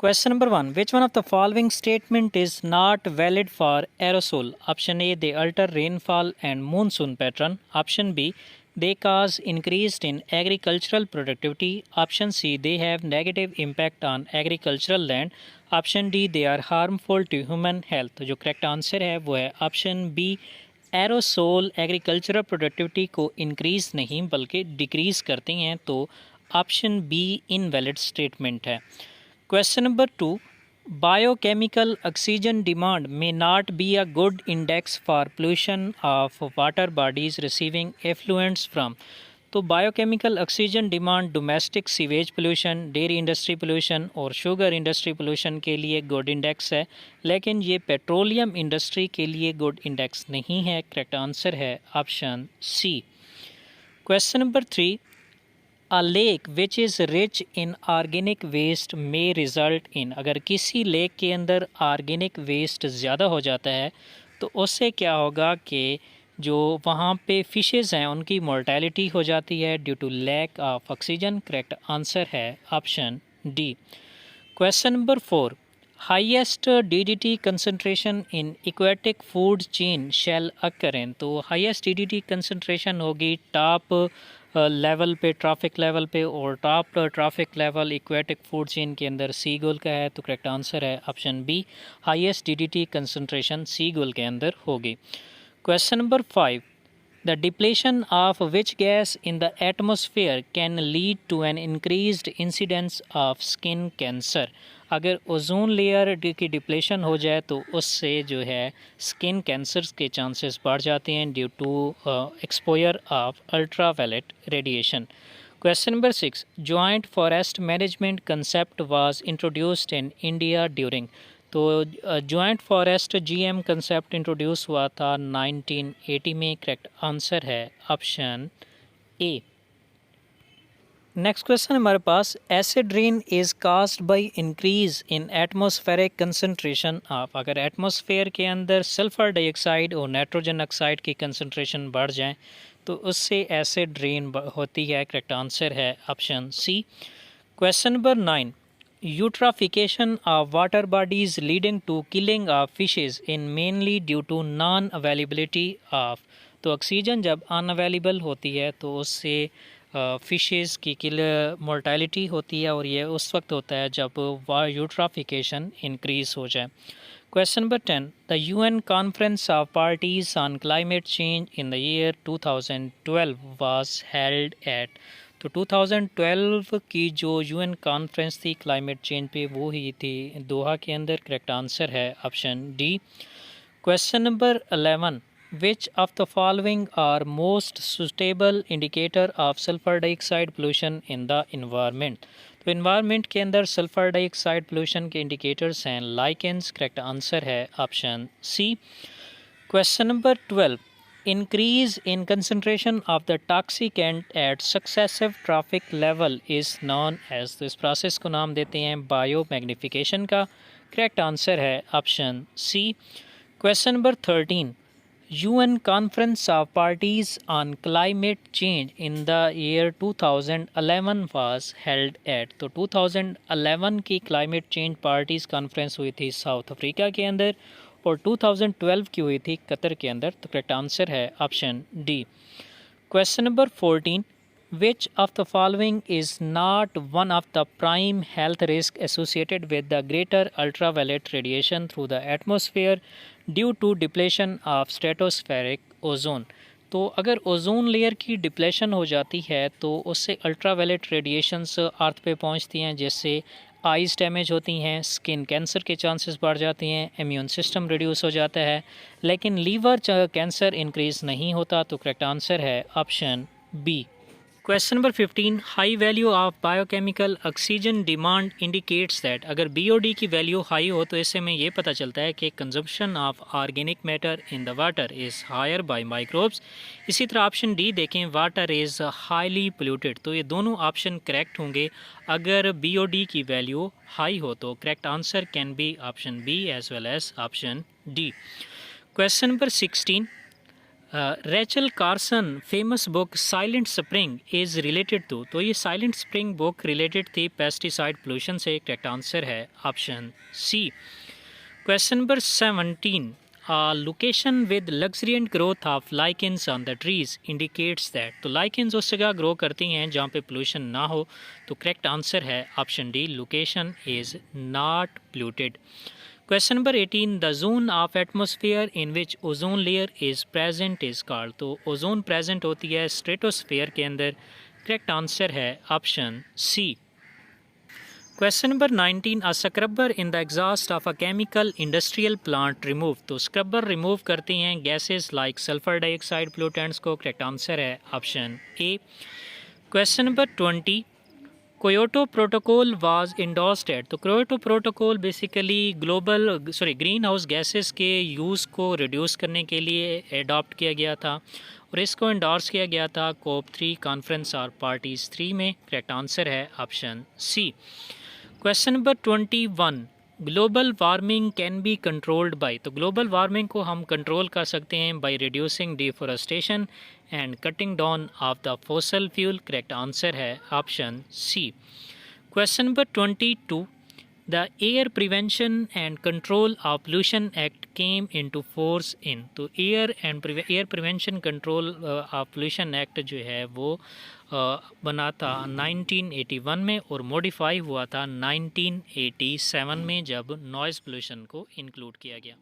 Question number 1. Which one of the following statement is not valid for aerosol? Option A. They alter rainfall and monsoon pattern. Option B. They cause increase in agricultural productivity. Option C. They have negative impact on agricultural land. Option D. They are harmful to human health. तो जो correct answer है वो है option B, aerosol agricultural productivity को increase नहीं बल्कि decrease करते हैं, तो ऑप्शन बी इनवैलिड स्टेटमेंट है। Question number 2. Biochemical oxygen demand may not be a good index for pollution of water bodies receiving effluents from. तो biochemical oxygen demand domestic sewage pollution, dairy industry pollution और sugar industry pollution के लिए good index है, लेकिन ये petroleum industry के लिए good index नहीं है। करेक्ट आंसर है option C. Question number 3. A lake which is rich in organic waste may result in. अगर किसी लेक के अंदर ऑर्गेनिक वेस्ट ज़्यादा हो जाता है तो उससे क्या होगा कि जो वहाँ पे फिशेस हैं उनकी मोर्टेलिटी हो जाती है due to lack of oxygen. Correct answer है option D. Question number 4. Highest DDT concentration in aquatic food chain shall occur in. तो हाईएस्ट डीडीटी कंसंट्रेशन होगी टॉप लेवल पे, ट्रैफिक लेवल पे, और top trophic level aquatic food chain के अंदर sea gull का है। तो करेक्ट आंसर है option B, highest DDT concentration sea gull के अंदर होगी। Question number 5. The depletion of which gas in the atmosphere can lead to an increased incidence of skin cancer. अगर ओजोन लेयर की depletion हो जाए तो उससे जो है स्किन कैंसर के चांसेस बढ़ जाते हैं due to exposure of ultraviolet radiation. Question number 6. Joint forest management concept was introduced in India during. तो जॉइंट फॉरेस्ट जीएम कंसेप्ट इंट्रोड्यूस हुआ था 1980 में। करेक्ट आंसर है ऑप्शन ए। नेक्स्ट क्वेश्चन हमारे पास, acid rain is caused by increase in atmospheric concentration of. अगर atmosphere के अंदर सल्फर डाइऑक्साइड और नाइट्रोजन ऑक्साइड की कंसंट्रेशन बढ़ जाए तो उससे एसिड रेन होती है। करेक्ट आंसर है option C. Question number 9. Eutrophication of water bodies leading to killing of fishes in mainly due to non-availability of. तो ऑक्सीजन जब अनअवेलेबल होती है तो उससे फिशेस की मोर्टेलिटी होती है, और ये उस वक्त होता है जब यूट्रोफिकेशन इंक्रीज हो जाए। Question number 10. The UN conference of parties on climate change in the year 2012 was held at. तो 2012 की जो यूएन कॉन्फ्रेंस थी क्लाइमेट चेंज पे वो ही थी दोहा के अंदर। करेक्ट आंसर है option D. Question number 11. Which of the following are most suitable indicator of sulphur dioxide pollution in the environment. तो इन्वायरमेंट के अंदर सल्फर डाइऑक्साइड पोल्यूशन के इंडिकेटर्स हैं लाइकेंस। करेक्ट आंसर है option C. Question number 12. Increase in concentration of the toxicant at successive traffic level is known as. तो इस process को नाम देते हैं बायो मैग्निफिकेशन का। करेक्ट आंसर है option C. Question number 13. UN conference of parties on climate change in the year 2011 was held at. तो 2011 की क्लाइमेट चेंज पार्टीज कॉन्फ्रेंस हुई थी साउथ अफ्रीका के अंदर, और 2012 की हुई थी कतर के अंदर। तो करेक्ट आंसर है option D. Question number 14. Which of the following is not one of the prime health risk associated with the greater ultraviolet radiation through the atmosphere due to depletion of stratospheric ozone. तो अगर ozone layer की depletion हो जाती है तो उससे ultraviolet radiations अर्थ पे पहुंचती हैं, जिससे आइज़ डैमेज होती हैं, स्किन कैंसर के चांसेस बढ़ जाते हैं, इम्यून सिस्टम रिड्यूस हो जाता है, लेकिन लीवर कैंसर इंक्रीज़ नहीं होता। तो करेक्ट आंसर है option B. Question number 15. High value of biochemical oxygen demand indicates that. अगर बीओडी की वैल्यू हाई हो तो इससे हमें ये पता चलता है कि consumption of organic matter in the water is higher by microbes. इसी तरह ऑप्शन डी देखें, वाटर इज़ हाईली पोल्यूटेड. तो ये दोनों ऑप्शन करेक्ट होंगे अगर बीओडी की वैल्यू हाई हो। तो correct answer can be option B as well as option D. Question number 16. Rachel Carson famous book Silent Spring is related to, तो ये साइलेंट स्प्रिंग बुक रिलेटेड थी pesticide pollution से। Correct answer है option C. Question number 17, location with luxuriant growth of lichens on the trees indicates that, तो lichens उस जगह grow करती हैं जहाँ पे पोल्यूशन ना हो। तो करेक्ट आंसर है option D, location is not polluted. Question number 18, the zone of atmosphere in which ozone layer is present is called, तो ओजोन प्रेजेंट होती है स्ट्रेटोस्फेयर के अंदर। करेक्ट आंसर है option C. Question number 19, a scrubber in the exhaust of a chemical industrial plant remove, तो scrubber remove करती हैं gases like sulphur dioxide pollutants को। करेक्ट आंसर है option A. Question number 20, Kyoto protocol was endorsed at, तो Kyoto protocol basically greenhouse gases के use को reduce करने के लिए एडॉप्ट किया गया था और इसको इंडोर्स किया गया था COP3 कॉन्फ्रेंस और पार्टीज़ 3 में। करेक्ट आंसर है option C. Question number 21, global warming can be controlled by, तो ग्लोबल वार्मिंग को हम कंट्रोल कर सकते हैं by reducing deforestation and cutting down of the fossil fuel. Correct answer है option C. Question number 22, the air prevention and control of pollution act came into force in, तो air prevention control of pollution act जो है वो बना था 1981 में और modify हुआ था 1987 में जब नॉइज़ पोल्यूशन को इंक्लूड किया गया।